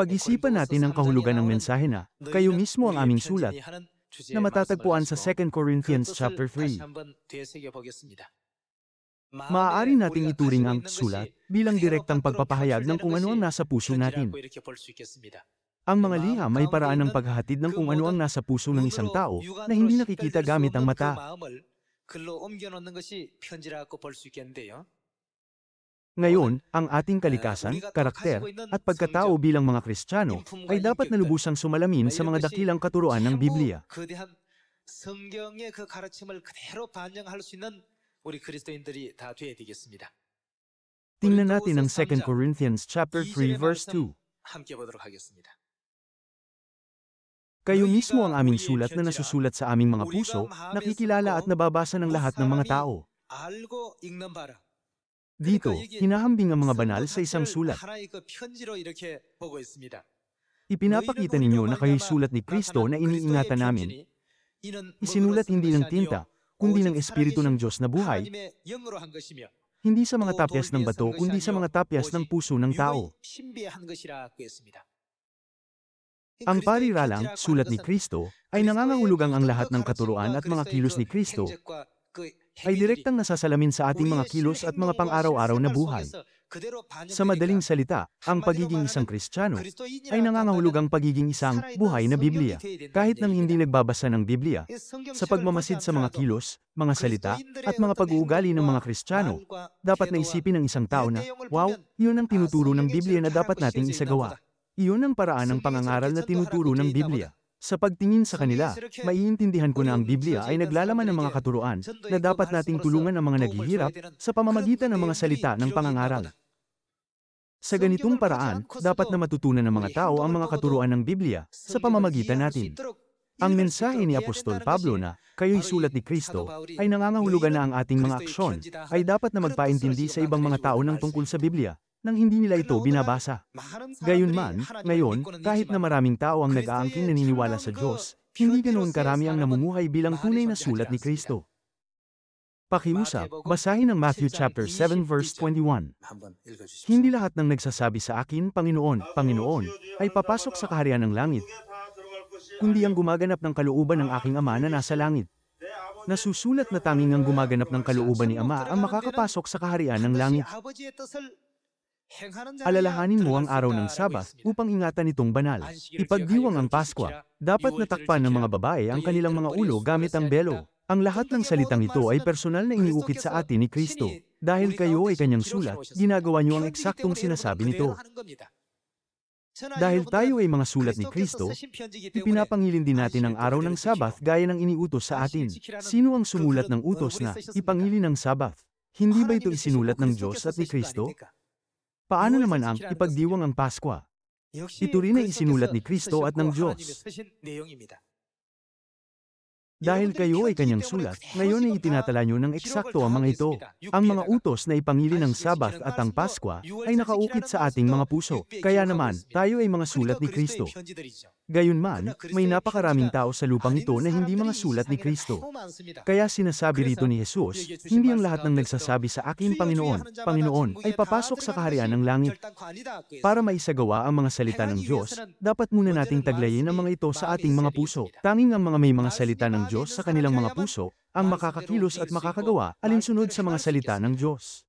Pag-isipan natin ang kahulugan ng mensahe na, kayo mismo ang aming sulat, na matatagpuan sa 2 Corinthians chapter 3. Maaari nating ituring ang sulat bilang direktang pagpapahayag ng kung ano ang nasa puso natin. Ang mga liham ay paraan ng paghahatid ng kung ano ang nasa puso ng isang tao na hindi nakikita gamit ang mata. Ngayon, ang ating kalikasan, karakter, at pagkatao bilang mga Kristiyano ay dapat na lubusang sumalamin sa mga dakilang katuruan ng Biblia. Tingnan natin ang 2 Corinthians chapter 3 verse 2. Kayo mismo ang aming sulat na nasusulat sa aming mga puso, nakikilala at nababasa ng lahat ng mga tao. Dito, hinahambing ang mga banal sa isang sulat. Ipinapakita ninyo na kayo'y sulat ni Kristo na iniingatan namin. Isinulat hindi ng tinta, kundi ng Espiritu ng Diyos na buhay, hindi sa mga tapyas ng bato kundi sa mga tapyas ng puso ng tao. Ang pariralang, sulat ni Kristo, ay nangangahulugang ang lahat ng katuruan at mga kilos ni Kristo ay direktang nasasalamin sa ating mga kilos at mga pang-araw-araw na buhay. Sa madaling salita, ang pagiging isang Kristiyano ay nangangahulugang pagiging isang buhay na Biblia. Kahit nang hindi nagbabasa ng Biblia, sa pagmamasid sa mga kilos, mga salita, at mga pag-uugali ng mga Kristiyano, dapat naisipin ng isang tao na, wow, yun ang tinuturo ng Biblia na dapat nating isagawa. Iyon ang paraan ng pangangaral na tinuturo ng Biblia. Sa pagtingin sa kanila, maiintindihan ko na ang Biblia ay naglalaman ng mga katuruan na dapat nating tulungan ang mga naghihirap sa pamamagitan ng mga salita ng pangangaral. Sa ganitong paraan, dapat na matutunan ng mga tao ang mga katuruan ng Biblia sa pamamagitan natin. Ang mensahe ni Apostol Pablo na, kayo'y sulat ni Kristo, ay nangangahulugan na ang ating mga aksyon ay dapat na magpaintindi sa ibang mga tao ng tungkol sa Biblia, nang hindi nila ito binabasa. Gayunman, ngayon, kahit na maraming tao ang nag-aangking naniniwala sa Diyos, hindi ganoon karami ang namumuhay bilang tunay na sulat ni Kristo. Pakiusap, basahin ang Matthew chapter 7 verse 21. Hindi lahat ng nagsasabi sa akin, Panginoon, Panginoon, ay papasok sa kaharian ng langit, kundi ang gumaganap ng kalooban ng aking Ama na nasa langit. Nasusulat na tanging ang gumaganap ng kalooban ni Ama ang makakapasok sa kaharian ng langit. Alalahanin mo ang araw ng Sabat upang ingatan itong banal. Ipagdiwang ang Pasko. Dapat natakpan ng mga babae ang kanilang mga ulo gamit ang belo. Ang lahat ng salitang ito ay personal na iniukit sa atin ni Kristo. Dahil kayo ay kanyang sulat, ginagawa niyo ang eksaktong sinasabi nito. Dahil tayo ay mga sulat ni Kristo, ipinapangilin din natin ang araw ng Sabat gaya ng iniutos sa atin. Sino ang sumulat ng utos na ipangilin ang Sabat? Hindi ba ito isinulat ng Diyos at ni Kristo? Paano naman ang ipagdiwang ang Pasko? Ito rin ay isinulat ni Kristo at ng Diyos. Dahil kayo ay kanyang sulat, ngayon ay itinatala nyo ng eksakto ang mga ito. Ang mga utos na ipangili ng Sabat at ang Pasko ay nakaukit sa ating mga puso. Kaya naman, tayo ay mga sulat ni Kristo. Gayunman, may napakaraming tao sa lupang ito na hindi mga sulat ni Kristo. Kaya sinasabi rito ni Jesus, hindi ang lahat ng nagsasabi sa akin, Panginoon, Panginoon, ay papasok sa kaharian ng langit. Para maisagawa ang mga salita ng Diyos, dapat muna nating taglayin ang mga ito sa ating mga puso. Tanging ang mga may mga salita ng Diyos sa kanilang mga puso, ang makakakilos at makakagawa alinsunod sa mga salita ng Diyos.